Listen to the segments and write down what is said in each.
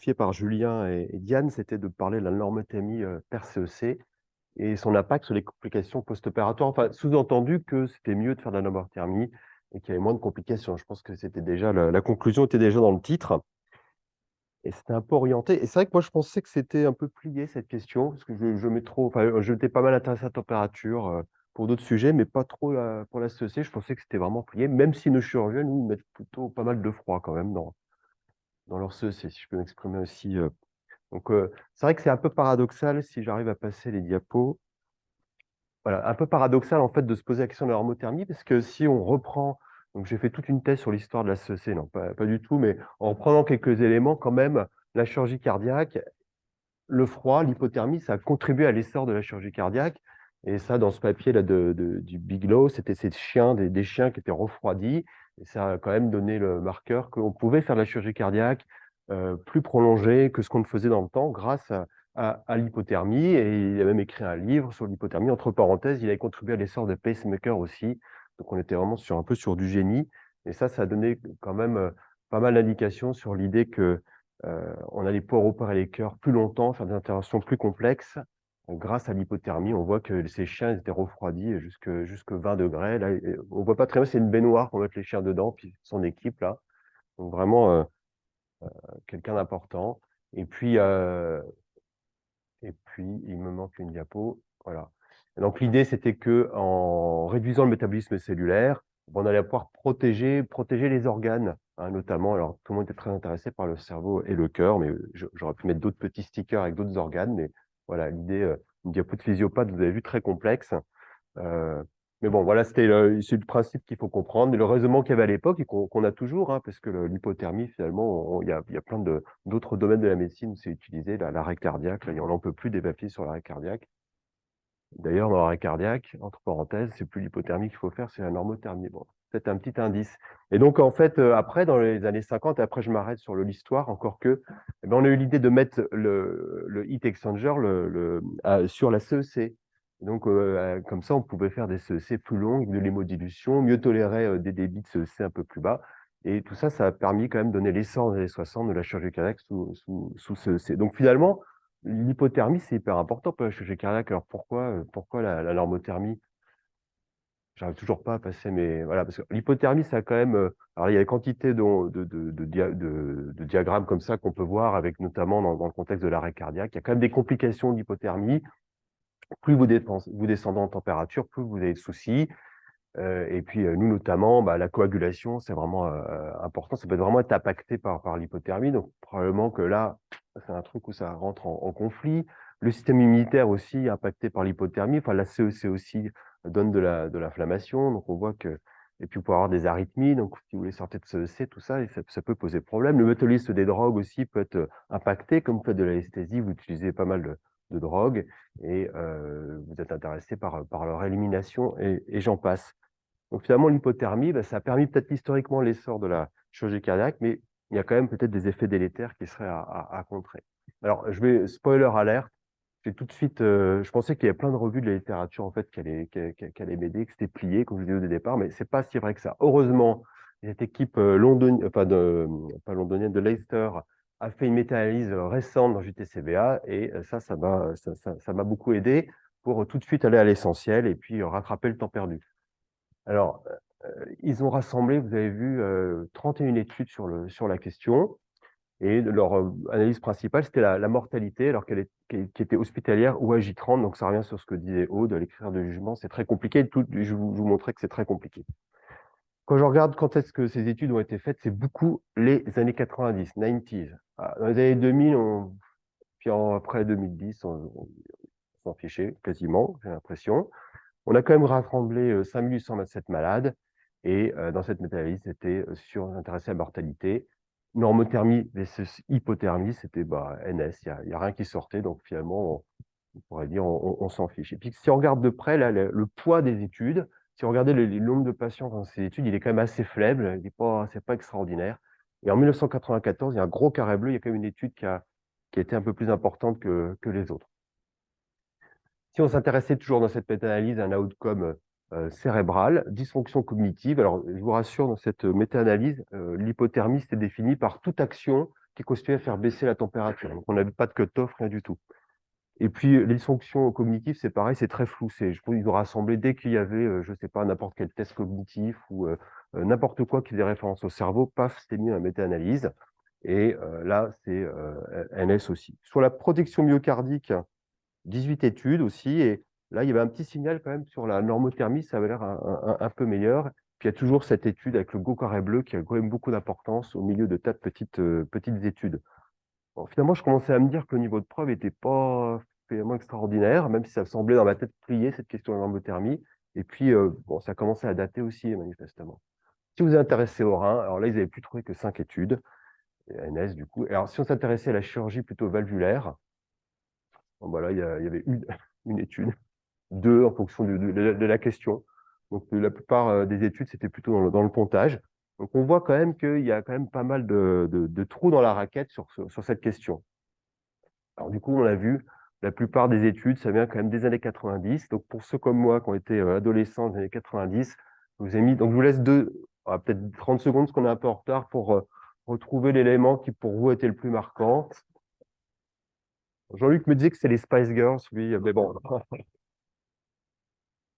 confié par Julien et Diane, c'était de parler de la normothermie per-CEC et son impact sur les complications post-opératoires. Enfin, sous-entendu que c'était mieux de faire de la normothermie et qu'il y avait moins de complications. Je pense que c'était déjà la conclusion était déjà dans le titre. Et c'était un peu orienté. Et c'est vrai que moi, je pensais que c'était un peu plié, cette question, parce que je mets trop, enfin, je m'étais pas mal intéressé à la température pour d'autres sujets, mais pas trop pour la CEC. Je pensais que c'était vraiment plié, même si nos chirurgiens, nous, ils mettent plutôt pas mal de froid quand même dans leur CEC, si je peux m'exprimer aussi. Donc, c'est vrai que c'est un peu paradoxal, si j'arrive à passer les diapos. Voilà, un peu paradoxal, en fait, de se poser la question de la normothermie, parce que si on reprend, donc j'ai fait toute une thèse sur l'histoire de la CEC, non, pas du tout, mais en reprenant quelques éléments, quand même, la chirurgie cardiaque, le froid, l'hypothermie, ça a contribué à l'essor de la chirurgie cardiaque. Et ça, dans ce papier-là du Bigelow, c'était ces chiens, des chiens qui étaient refroidis. Et ça a quand même donné le marqueur qu'on pouvait faire de la chirurgie cardiaque plus prolongée que ce qu'on faisait dans le temps grâce à l'hypothermie. Et il a même écrit un livre sur l'hypothermie. Entre parenthèses, il a contribué à l'essor de pacemaker aussi. Donc on était vraiment un peu sur du génie. Et ça a donné quand même pas mal d'indications sur l'idée que on allait pouvoir opérer les cœurs plus longtemps, faire des interventions plus complexes. Grâce à l'hypothermie, on voit que ces chiens étaient refroidis jusque 20 degrés. Là, on voit pas très bien, c'est une baignoire pour mettre les chiens dedans, puis son équipe là. Donc vraiment quelqu'un d'important. Et puis, il me manque une diapo. Voilà. Et donc l'idée, c'était que en réduisant le métabolisme cellulaire, on allait pouvoir protéger les organes, hein, notamment. Alors tout le monde était très intéressé par le cerveau et le cœur, mais j'aurais pu mettre d'autres petits stickers avec d'autres organes. Mais voilà, l'idée, une diapo de physiopathe, vous avez vu, très complexe. Euh, mais bon, voilà, c'est le principe qu'il faut comprendre. Et le raisonnement qu'il y avait à l'époque et qu'on a toujours, hein, parce que l'hypothermie, finalement, il y a plein d'autres domaines de la médecine où c'est utilisé, l'arrêt cardiaque. Là, on n'en peut plus des papiers sur l'arrêt cardiaque. D'ailleurs, dans l'arrêt cardiaque, entre parenthèses, c'est plus l'hypothermie qu'il faut faire, c'est la normothermie. Bon, peut-être un petit indice. Et donc, en fait, après, dans les années 50, et après, je m'arrête sur l'histoire, encore que, eh ben, on a eu l'idée de mettre le heat exchanger sur la CEC. Donc, comme ça, on pouvait faire des CEC plus longues, de l'hémodilution, mieux tolérer des débits de CEC un peu plus bas. Et tout ça, ça a permis quand même de donner l'essor dans les années 60 de la chirurgie cardiaque sous CEC. Donc, finalement, l'hypothermie, c'est hyper important pour la chirurgie cardiaque. Alors pourquoi la normothermie? J'arrive toujours pas à passer, mais voilà, parce que l'hypothermie, ça a quand même. Alors, il y a des quantités de diagrammes comme ça qu'on peut voir, avec notamment dans le contexte de l'arrêt cardiaque. Il y a quand même des complications d'hypothermie. Plus vous descendez en température, plus vous avez de soucis. Et puis, nous, notamment, bah, la coagulation, c'est vraiment important. Ça peut vraiment être impacté par l'hypothermie. Donc, probablement que là, c'est un truc où ça rentre en conflit. Le système immunitaire aussi impacté par l'hypothermie. Enfin, la CEC aussi donne de l'inflammation. Donc, on voit que. Et puis, vous pouvez avoir des arythmies. Donc, si vous voulez sortir de CEC, tout ça, et ça peut poser problème. Le métabolisme des drogues aussi peut être impacté. Comme vous faites de l'anesthésie, vous utilisez pas mal de drogues et vous êtes intéressé par leur élimination et j'en passe. Donc finalement, l'hypothermie, bah, ça a permis peut-être historiquement l'essor de la chirurgie cardiaque, mais il y a quand même peut-être des effets délétères qui seraient à contrer. Alors, je vais, spoiler alerte, j'ai tout de suite, je pensais qu'il y avait plein de revues de la littérature en fait qui allaient m'aider, que c'était plié, comme je vous disais au départ, mais c'est pas si vrai que ça. Heureusement, cette équipe londonienne, enfin pas londonienne, de Leicester a fait une méta-analyse récente dans JTCVA et ça m'a beaucoup aidé pour tout de suite aller à l'essentiel et puis rattraper le temps perdu. Alors, ils ont rassemblé, vous avez vu, 31 études sur la question. Et leur analyse principale, c'était la mortalité, alors qu'elle était hospitalière ou agitrante. Donc, ça revient sur ce que disait Aude, l'écriture de jugement. C'est très compliqué. Je vous montrais que c'est très compliqué. Quand je regarde quand est-ce que ces études ont été faites, c'est beaucoup les années 90, 90s. Ah, dans les années 2000, puis après 2010, on s'en fichait quasiment, j'ai l'impression. On a quand même rassemblé 5827 malades et dans cette méta-analyse, c'était intéressé à la mortalité. Normothermie versus hypothermie, c'était NS, il y a rien qui sortait, donc finalement, on pourrait dire on s'en fiche. Et puis si on regarde de près là, le poids des études, si on regardait le nombre de patients dans ces études, il est quand même assez faible, c'est pas extraordinaire. Et en 1994, il y a un gros carré bleu, il y a quand même une étude qui a été un peu plus importante que les autres. Si on s'intéressait toujours dans cette méta-analyse à un outcome cérébral, dysfonction cognitive, alors je vous rassure, dans cette méta-analyse, l'hypothermie, c'était défini par toute action qui constituait à faire baisser la température. Donc, on n'avait pas de cut-off, rien du tout. Et puis, les dysfonctions cognitives, c'est pareil, c'est très flou. Je pense qu'ils ont rassemblé dès qu'il y avait, je ne sais pas, n'importe quel test cognitif ou n'importe quoi qui faisait référence au cerveau, paf, c'était mis à la méta-analyse. Et là, c'est NS aussi. Sur la protection myocardique, 18 études aussi. Et là, il y avait un petit signal quand même sur la normothermie, ça avait l'air un peu meilleur. Puis il y a toujours cette étude avec le gros carré bleu qui a quand même beaucoup d'importance au milieu de tas de petites études. Bon, finalement, je commençais à me dire que le niveau de preuve n'était pas finalement extraordinaire, même si ça semblait dans ma tête plier cette question de la normothermie. Et puis, bon, ça commençait à dater aussi, manifestement. Si vous êtes intéressé au rein, alors là, ils n'avaient plus trouvé que 5 études, NS du coup. Alors, si on s'intéressait à la chirurgie plutôt valvulaire, bon, bah là, il y avait une étude, deux en fonction de la question. Donc, la plupart des études, c'était plutôt dans le pontage. Donc, on voit quand même qu'il y a quand même pas mal de trous dans la raquette sur cette question. Alors, du coup, on l'a vu, la plupart des études, ça vient quand même des années 90. Donc, pour ceux comme moi qui ont été adolescents des années 90, je vous ai mis, donc je vous laisse peut-être 30 secondes, parce qu'on est un peu en retard, pour retrouver l'élément qui pour vous était le plus marquant. Jean-Luc me disait que c'est les Spice Girls, oui, mais bon,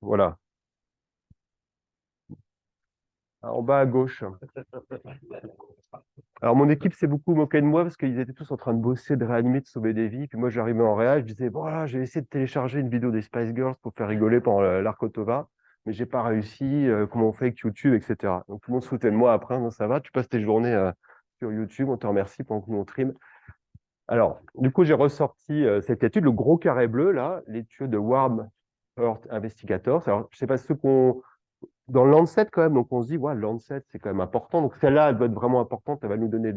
voilà. En bas à gauche. Alors, mon équipe s'est beaucoup moquée de moi parce qu'ils étaient tous en train de bosser, de réanimer, de sauver des vies. Puis moi, j'arrivais en réal, je disais, bon, là, j'ai essayé de télécharger une vidéo des Spice Girls pour faire rigoler pendant l'Arcotova, mais j'ai pas réussi. Comment on fait avec YouTube, etc. Donc, tout le monde se foutait de moi après. Non, ça va, tu passes tes journées sur YouTube, on te remercie pendant que nous on trim. Alors, du coup, j'ai ressorti cette étude, le gros carré bleu, là, l'étude de Warm Earth Investigators. Alors, je sais pas ceux qu'on dans le Lancet quand même, donc on se dit, ouais, le Lancet, c'est quand même important. Donc celle-là, elle va être vraiment importante, elle va nous donner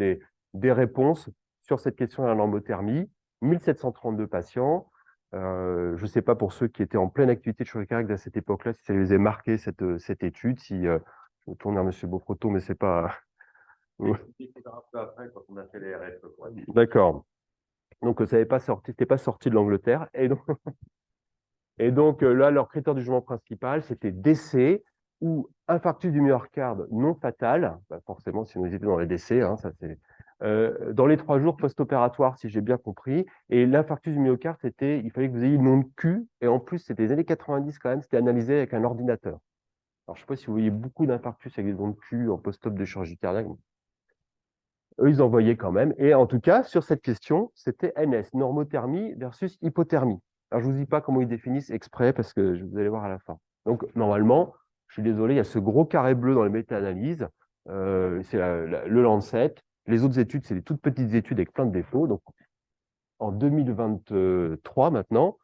des réponses sur cette question de la normothermie. 1732 patients. Je ne sais pas pour ceux qui étaient en pleine activité de chirurgie cardiaque à cette époque-là, si ça les a marqué cette étude, si je me tourne vers M. Beaufretot, mais c'est pas. Un peu après, quand on a fait les RF. D'accord. Donc, ça n'était pas sorti, c'était pas sorti de l'Angleterre. Et donc là, leur critère du jugement principal, c'était décès ou infarctus du myocarde non fatal. Bah, forcément, si nous étions dans les décès, hein, ça c'est dans les 3 jours post-opératoires, si j'ai bien compris. Et l'infarctus du myocarde, il fallait que vous ayez une onde Q. Et en plus, c'était les années 90 quand même, c'était analysé avec un ordinateur. Alors, je ne sais pas si vous voyez beaucoup d'infarctus avec des ondes Q en post-op de chirurgie cardiaque. Eux, ils en voyaient quand même. Et en tout cas, sur cette question, c'était NS, normothermie versus hypothermie. Alors, je ne vous dis pas comment ils définissent exprès parce que vous allez voir à la fin. Donc, normalement, je suis désolé, il y a ce gros carré bleu dans les méta-analyses. C'est le Lancet. Les autres études, c'est des toutes petites études avec plein de défauts. Donc, en 2023, maintenant,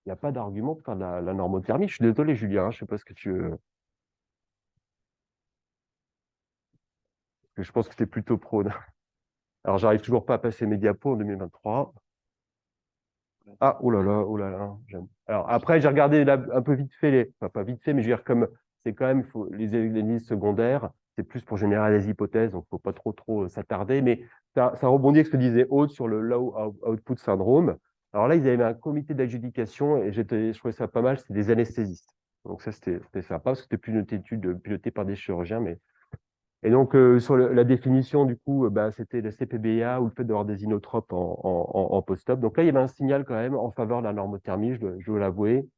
il n'y a pas d'argument pour faire de la normothermie. Je suis désolé, Julien, je ne sais pas ce que tu veux. Parce que je pense que tu es plutôt pro. Alors, j'arrive toujours pas à passer mes diapos en 2023. Ah, oh là là, oh là là. Alors après, j'ai regardé là, un peu vite fait enfin pas vite fait, mais je veux dire comme c'est quand même les analyses secondaires, c'est plus pour générer des hypothèses, donc faut pas trop s'attarder. Mais ça rebondit avec ce que disait Aude sur le low output syndrome. Alors là, ils avaient un comité d'adjudication et je trouvais ça pas mal. C'était des anesthésistes. Donc ça, c'était sympa parce que c'était plus une étude pilotée par des chirurgiens, mais et donc, sur la définition, du coup, bah, c'était le CPBA ou le fait d'avoir des inotropes en post-op. Donc là, il y avait un signal quand même en faveur de la normothermie, je dois l'avouer.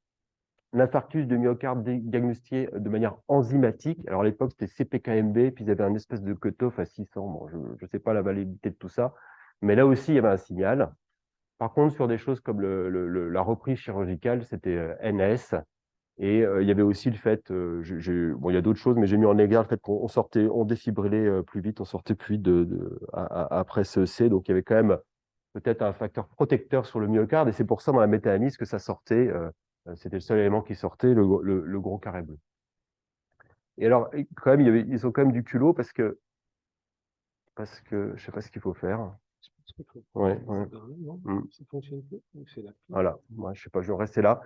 L'infarctus de myocarde diagnostiqué de manière enzymatique. Alors à l'époque, c'était CPKMB, puis ils avaient un espèce de cutoff à 600. Bon, je ne sais pas la validité de tout ça. Mais là aussi, il y avait un signal. Par contre, sur des choses comme la reprise chirurgicale, c'était NS. Et il y avait aussi le fait, bon, il y a d'autres choses, mais j'ai mis en égard le fait qu'on sortait, on défibrillait plus vite, on sortait plus vite après ce C. Donc il y avait quand même peut-être un facteur protecteur sur le myocarde. Et c'est pour ça, dans la méta-analyse, que ça sortait. C'était le seul élément qui sortait, le gros carré bleu. Et alors, quand même, ils ont quand même du culot parce que je sais pas ce qu'il faut faire. Ouais, ouais. Ça fonctionne plus. Voilà, moi, je sais pas, je vais rester là.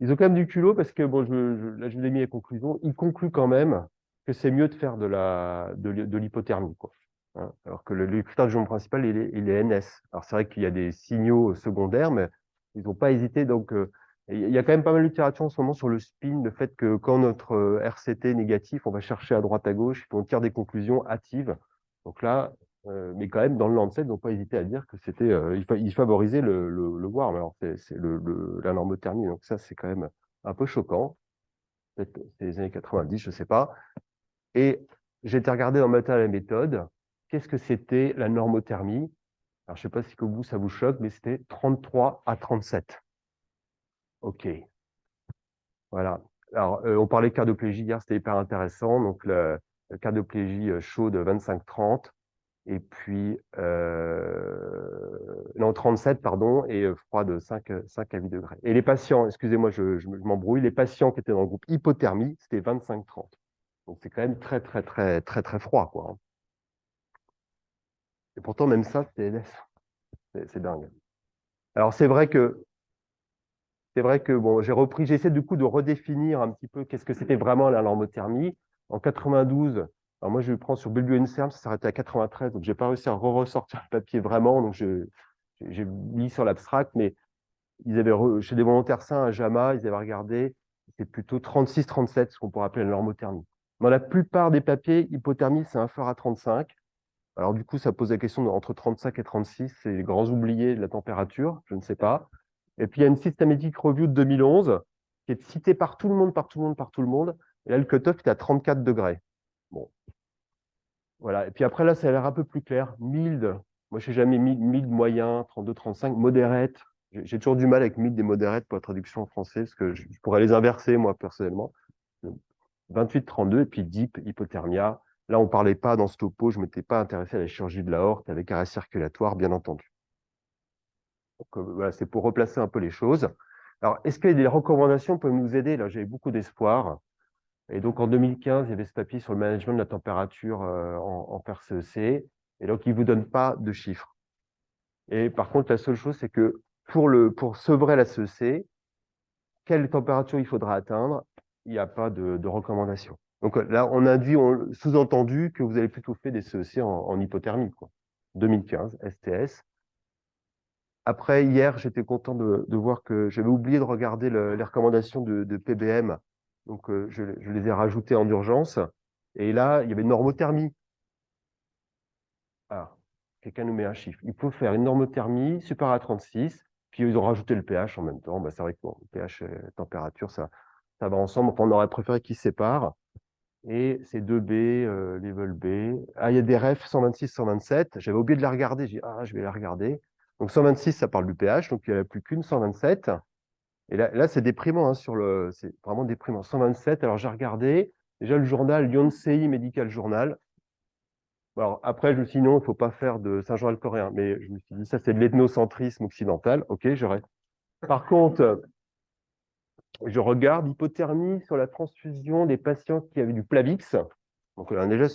Ils ont quand même du culot parce que, bon, là, je vous ai mis les conclusions. Ils concluent quand même que c'est mieux de faire de l'hypothermie, quoi. Hein, alors que le critère de jugement principal, il est NS. Alors, c'est vrai qu'il y a des signaux secondaires, mais ils n'ont pas hésité. Donc, il y a quand même pas mal de littérature en ce moment sur le spin, le fait que quand notre RCT est négatif, on va chercher à droite, à gauche, puis on tire des conclusions hâtives. Donc là, Mais quand même, dans le Lancet, ils n'ont pas hésité à dire que c'était, il favorisait le warm. Alors, c'est la normothermie. Donc ça, c'est quand même un peu choquant. Peut-être c'est les années 90, je ne sais pas. Et j'ai été regarder dans Matin à la méthode, qu'est-ce que c'était la normothermie? Alors, je ne sais pas si au bout ça vous choque, mais c'était 33 à 37. OK. Voilà. Alors, on parlait de cardioplégie hier, c'était hyper intéressant. Donc, la cardioplégie chaude 25-30, et puis, non, 37, pardon, et froide 5 à 8 degrés. Et les patients, excusez-moi, je m'embrouille, les patients qui étaient dans le groupe hypothermie, c'était 25-30. Donc, c'est quand même très, très, très, très, très froid, quoi, hein. Et pourtant, même ça, c'est dingue. Alors, c'est vrai que bon, j'essaie du coup de redéfinir un petit peu qu'est-ce que c'était vraiment la normothermie. En 92, alors moi je le prends sur Bulbu Inserm, ça s'arrêtait à 93, donc j'ai pas réussi à ressortir le papier vraiment, donc j'ai mis sur l'abstract, mais chez des volontaires sains à JAMA, ils avaient regardé, c'est plutôt 36-37, ce qu'on pourrait appeler la normothermie. Dans la plupart des papiers, hypothermie, c'est inférieur à 35. Alors du coup, ça pose la question entre 35 et 36, c'est les grands oubliés de la température, je ne sais pas. Et puis il y a une Systematic Review de 2011 qui est citée par tout le monde, par tout le monde, par tout le monde. Et là, le cutoff est à 34 degrés. Bon, voilà. Et puis après, là, ça a l'air un peu plus clair. Mild, moi, je n'ai jamais mis mild moyen, 32, 35, modérate. J'ai toujours du mal avec mild et modérate pour la traduction en français, parce que je pourrais les inverser, moi, personnellement. 28, 32, et puis deep, hypothermia. Là, on ne parlait pas dans ce topo, je ne m'étais pas intéressé à la chirurgie de l'aorte avec arrêt circulatoire, bien entendu. Donc, voilà, c'est pour replacer un peu les choses. Alors, est-ce qu'il y a des recommandations pour nous aider? Là, j'avais beaucoup d'espoir. Et donc, en 2015, il y avait ce papier sur le management de la température en PER-CEC. Et donc, il ne vous donne pas de chiffres. Et par contre, la seule chose, c'est que pour sevrer la CEC, quelle température il faudra atteindre? Il n'y a pas de recommandation. Donc là, on induit, sous-entendu que vous avez plutôt fait des CEC en hypothermie, quoi. 2015, STS. Après, hier, j'étais content de voir que j'avais oublié de regarder les recommandations de PBM. Donc, je les ai rajoutées en urgence. Et là, il y avait une normothermie. Ah, quelqu'un nous met un chiffre. Il faut faire une normothermie supérieure à 36. Puis, ils ont rajouté le pH en même temps. Bah, c'est vrai que bon, le pH, température, ça va ensemble. Enfin, on aurait préféré qu'ils se séparent. Et c'est 2B, level B. Ah, il y a des refs 126, 127. J'avais oublié de la regarder. J'ai dit, ah, je vais la regarder. Donc 126, ça parle du pH, donc il n'y en a plus qu'une, 127. Et là c'est déprimant, hein, c'est vraiment déprimant. 127, alors j'ai regardé, déjà le journal Yonsei Medical Journal. Alors après, je me suis dit non, il ne faut pas faire de Saint-Jean coréen, mais je me suis dit ça c'est de l'ethnocentrisme occidental. Ok, j'aurais. Par contre, je regarde hypothermie sur la transfusion des patients qui avaient du Plavix. Donc on a déjà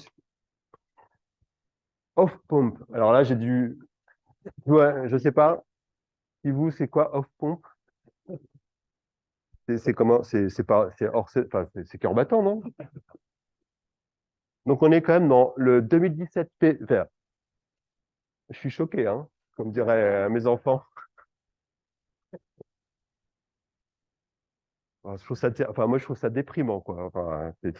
off-pump. Alors là, j'ai dû. Ouais, je sais pas. Si vous, c'est quoi off-pump? C'est comment? C'est pas. C'est hors. Enfin, c'est cœur battant, non? Donc on est quand même dans le 2017 Enfin, je suis choqué, hein, comme diraient mes enfants. Enfin, enfin, moi, je trouve ça déprimant, quoi. Enfin, C'est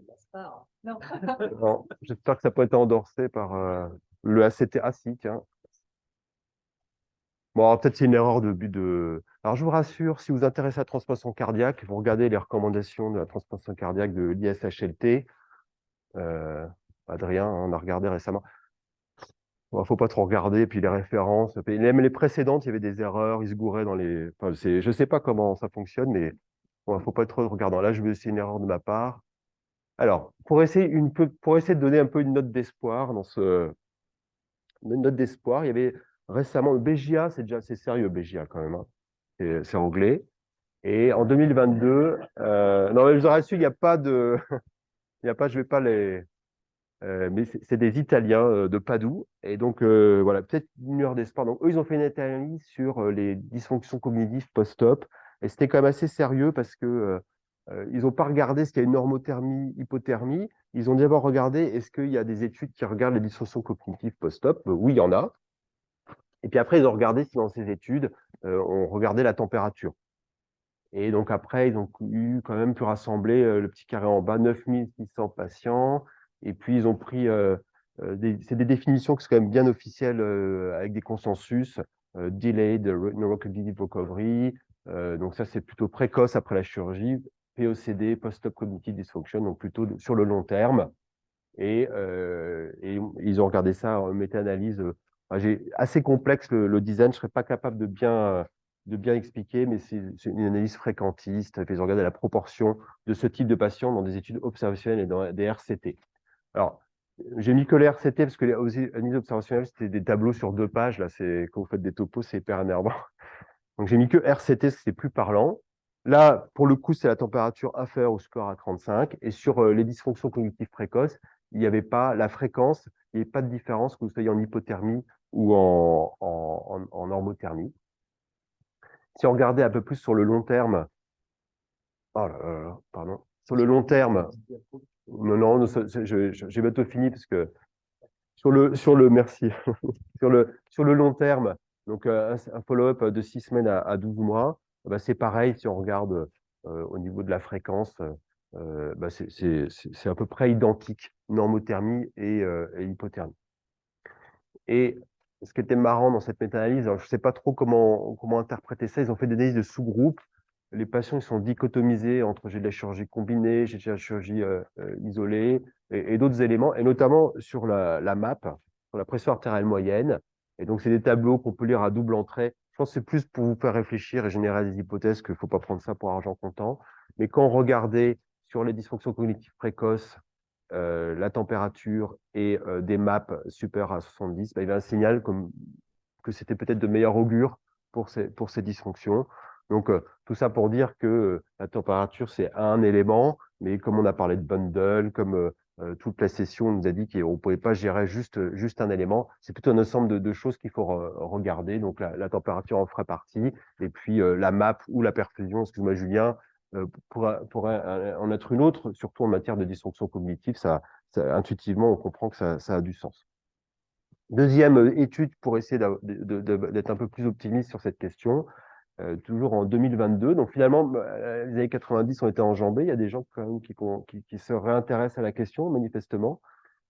de la star. Non. Non, j'espère que ça peut être endorsé par le ACT. Ah, si, tiens. Bon, alors, peut-être c'est une erreur de but de. Alors, je vous rassure, si vous vous intéressez à la transplantation cardiaque, vous regardez les recommandations de la transplantation cardiaque de l'ISHLT. Euh, Adrien, on a regardé récemment. Bon, faut pas trop regarder, puis les références. Même les précédentes, il y avait des erreurs, ils se gouraient dans les. Enfin, je sais pas comment ça fonctionne, mais bon, faut pas trop regarder. Là, c'est une erreur de ma part. Alors, pour essayer de donner un peu une note d'espoir une note d'espoir, il y avait récemment le BJA, c'est déjà assez sérieux, BJA quand même, hein. C'est anglais. Et en 2022, non, mais je vous rassure, il n'y a pas de, il y a pas, je vais pas les, mais c'est des Italiens de Padoue. Et donc, voilà, peut-être une lueur d'espoir. Donc, eux, ils ont fait une analyse sur les dysfonctions cognitives post-op. Et c'était quand même assez sérieux parce que ils n'ont pas regardé ce qu'il y a une normothermie, hypothermie. Ils ont d'abord regardé est-ce qu'il y a des études qui regardent les dysfonctions cognitives post-op. Oui, il y en a. Et puis après, ils ont regardé si dans ces études, on regardait la température. Et donc après, ils ont pu rassembler le petit carré en bas, 9600 patients. Et puis, ils ont pris c'est des définitions qui sont quand même bien officielles avec des consensus. Delayed Neurocognitive Recovery. Donc ça, c'est plutôt précoce après la chirurgie. POCD, Post-Op Cognitive Dysfunction, donc plutôt sur le long terme. Et ils ont regardé ça en méta-analyse. Assez complexe le design, je ne serais pas capable de bien expliquer, mais c'est une analyse fréquentiste. Ils ont regardé la proportion de ce type de patients dans des études observationnelles et dans des RCT. Alors, j'ai mis que les RCT parce que les analyses observationnelles, c'était des tableaux sur 2 pages. Là, quand vous faites des topos, c'est hyper énervant. Donc, j'ai mis que RCT parce que c'est plus parlant. Là, pour le coup, c'est la température inférieure au score à 35. Et sur les dysfonctions cognitives précoces, il n'y avait pas la fréquence, il n'y avait pas de différence que vous soyez en hypothermie ou en normothermie. Si on regardait un peu plus sur le long terme, oh là là là, pardon, sur le long terme, non, non, j'ai bientôt fini parce que merci. Sur le long terme, donc un follow-up de 6 semaines à 12 mois, bah, c'est pareil si on regarde au niveau de la fréquence, bah, c'est à peu près identique, normothermie et hypothermie. Et ce qui était marrant dans cette méta-analyse, alors je ne sais pas trop comment interpréter ça, ils ont fait des analyses de sous-groupes. Les patients ils sont dichotomisés entre j'ai de la chirurgie combinée, j'ai de la chirurgie isolée et d'autres éléments, et notamment sur la MAP, sur la pression artérielle moyenne. Et donc, c'est des tableaux qu'on peut lire à double entrée. Je pense que c'est plus pour vous faire réfléchir et générer des hypothèses qu'il ne faut pas prendre ça pour argent comptant. Mais quand on regardait sur les dysfonctions cognitives précoces, la température et des maps supérieures à 70, bah, il y avait un signal que c'était peut-être de meilleur augure pour ces dysfonctions. Donc, tout ça pour dire que la température, c'est un élément, mais comme on a parlé de bundle, comme toute la session on nous a dit qu'on ne pouvait pas gérer juste un élément, c'est plutôt un ensemble de choses qu'il faut regarder. Donc, la température en ferait partie, et puis la map ou la perfusion, excuse-moi Julien, pourrait en être une autre, surtout en matière de dysfonction cognitive, intuitivement, on comprend que ça a du sens. Deuxième étude pour essayer d'être un peu plus optimiste sur cette question, toujours en 2022. Donc finalement, les années 90 ont été enjambées. Il y a des gens quand même qui se réintéressent à la question, manifestement.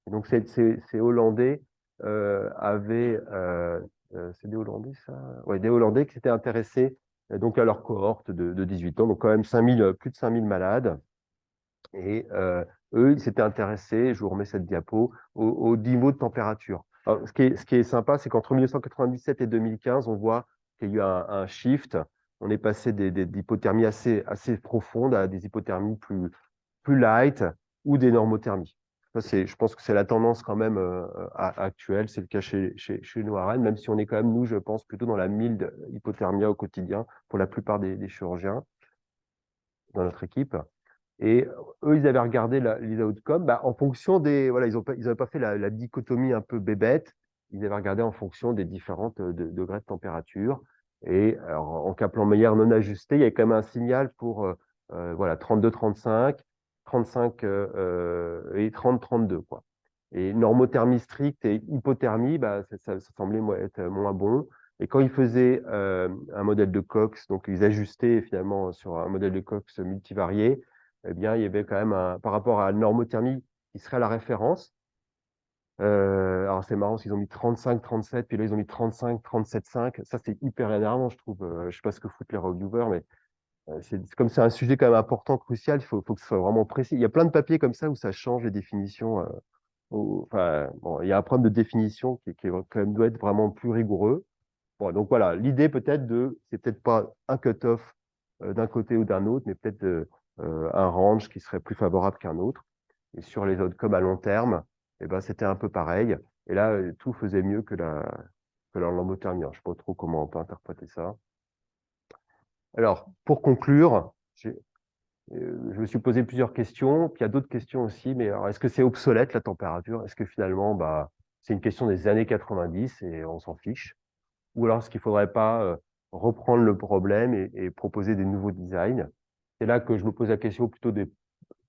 Et donc ces Hollandais c'est des Hollandais, ça? Ouais, des Hollandais qui s'étaient intéressés donc à leur cohorte de 18 ans, donc quand même plus de 5000 malades. Et eux, ils s'étaient intéressés, je vous remets cette diapo, au niveau de température. Alors, ce qui est sympa, c'est qu'entre 1997 et 2015, on voit qu'il y a eu un shift. On est passé d'hypothermies assez profondes à des hypothermies plus light ou des normothermies. Ça, je pense que c'est la tendance quand même actuelle. C'est le cas chez nous à Rennes, même si on est quand même, nous, je pense, plutôt dans la mild hypothermia au quotidien pour la plupart des chirurgiens dans notre équipe. Et eux, ils avaient regardé les outcomes en fonction des. Voilà, ils n'avaient pas fait la dichotomie un peu bébête. Ils avaient regardé en fonction des différentes degrés de température. Et alors, en Kaplan-Meier non ajusté, il y avait quand même un signal pour voilà, 32-35, 35 et 30-32, quoi. Et normothermie stricte et hypothermie, ça semblait être moins bon. Et quand ils faisaient un modèle de Cox, donc ils ajustaient finalement sur un modèle de Cox multivarié, eh bien, il y avait quand même par rapport à la normothermie qui serait la référence. Alors, c'est marrant, ils ont mis 35, 37, puis là, ils ont mis 35, 37, 5. Ça, c'est hyper énervant, je trouve. Je ne sais pas ce que foutent les reviewers, mais comme c'est un sujet quand même important, crucial, il faut que ce soit vraiment précis. Il y a plein de papiers comme ça où ça change les définitions. Enfin, bon, il y a un problème de définition qui quand même doit être vraiment plus rigoureux. Bon, donc voilà, l'idée peut-être c'est peut-être pas un cut-off d'un côté ou d'un autre, mais peut-être un range qui serait plus favorable qu'un autre. Et sur les autres, comme à long terme, eh ben, c'était un peu pareil. Et là, tout faisait mieux que la lambothermie. Je ne sais pas trop comment on peut interpréter ça. Alors, pour conclure, je me suis posé plusieurs questions, puis il y a d'autres questions aussi, mais est-ce que c'est obsolète la température? Est-ce que finalement, c'est une question des années 90 et on s'en fiche? Ou alors est-ce qu'il ne faudrait pas reprendre le problème et proposer des nouveaux designs? C'est là que je me pose la question plutôt des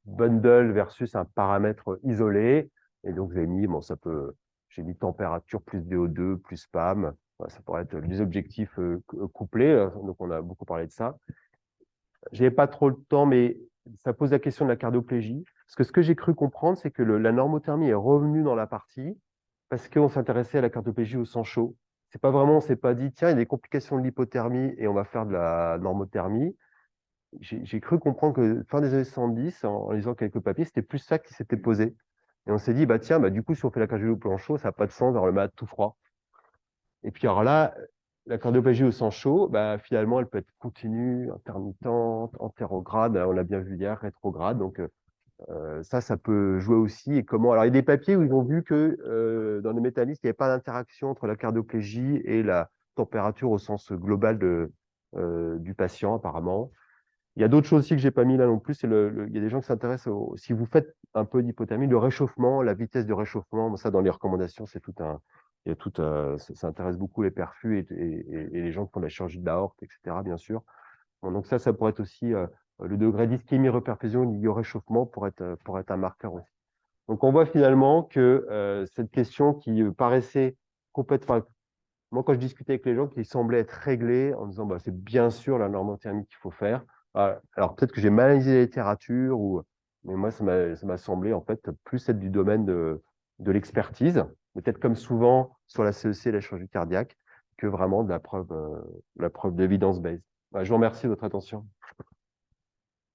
bundles versus un paramètre isolé. Et donc, j'ai mis température plus DO2 plus spam. Ça pourrait être des objectifs couplés. Donc, on a beaucoup parlé de ça. Je n'avais pas trop le temps, mais ça pose la question de la cardioplégie. Parce que ce que j'ai cru comprendre, c'est que la normothermie est revenue dans la partie. parce qu'on s'intéressait à la cardioplégie au sang chaud. C'est pas vraiment, on s'est pas dit, tiens, il y a des complications de l'hypothermie et on va faire de la normothermie. J'ai cru comprendre que fin des années 70, en lisant quelques papiers, c'était plus ça qui s'était posé. Et on s'est dit, bah tiens, bah, du coup, si on fait la cardiologie au plan chaud, ça n'a pas de sens d'avoir le malade tout froid. Et puis alors là, la cardioplégie au sang chaud, bah, finalement, elle peut être continue, intermittente, antérograde, on l'a bien vu hier, rétrograde. Donc ça peut jouer aussi. Et comment? Alors, il y a des papiers où ils ont vu que dans les métabolismes, il n'y avait pas d'interaction entre la cardioplégie et la température au sens global du patient, apparemment. Il y a d'autres choses aussi que j'ai pas mis là non plus. Il y a des gens qui s'intéressent si vous faites un peu d'hypothermie, le réchauffement, la vitesse de réchauffement. Ça, dans les recommandations, c'est tout un. Il y a tout, ça intéresse beaucoup les perfus et les gens qui font de la chirurgie de l'aorte, etc., bien sûr. Bon, donc ça pourrait être aussi le degré d'ischémie-reperfusion lié au réchauffement pour être un marqueur aussi. Donc on voit finalement que cette question qui paraissait complètement. Moi, quand je discutais avec les gens, qui semblaient être réglés en disant bah, c'est bien sûr la normothermie qu'il faut faire. Alors peut-être que j'ai mal analysé la littérature, mais moi, ça m'a semblé en fait plus être du domaine de l'expertise, peut-être comme souvent sur la CEC et la chirurgie cardiaque, que vraiment de la preuve d'évidence-based. Je vous remercie de votre attention.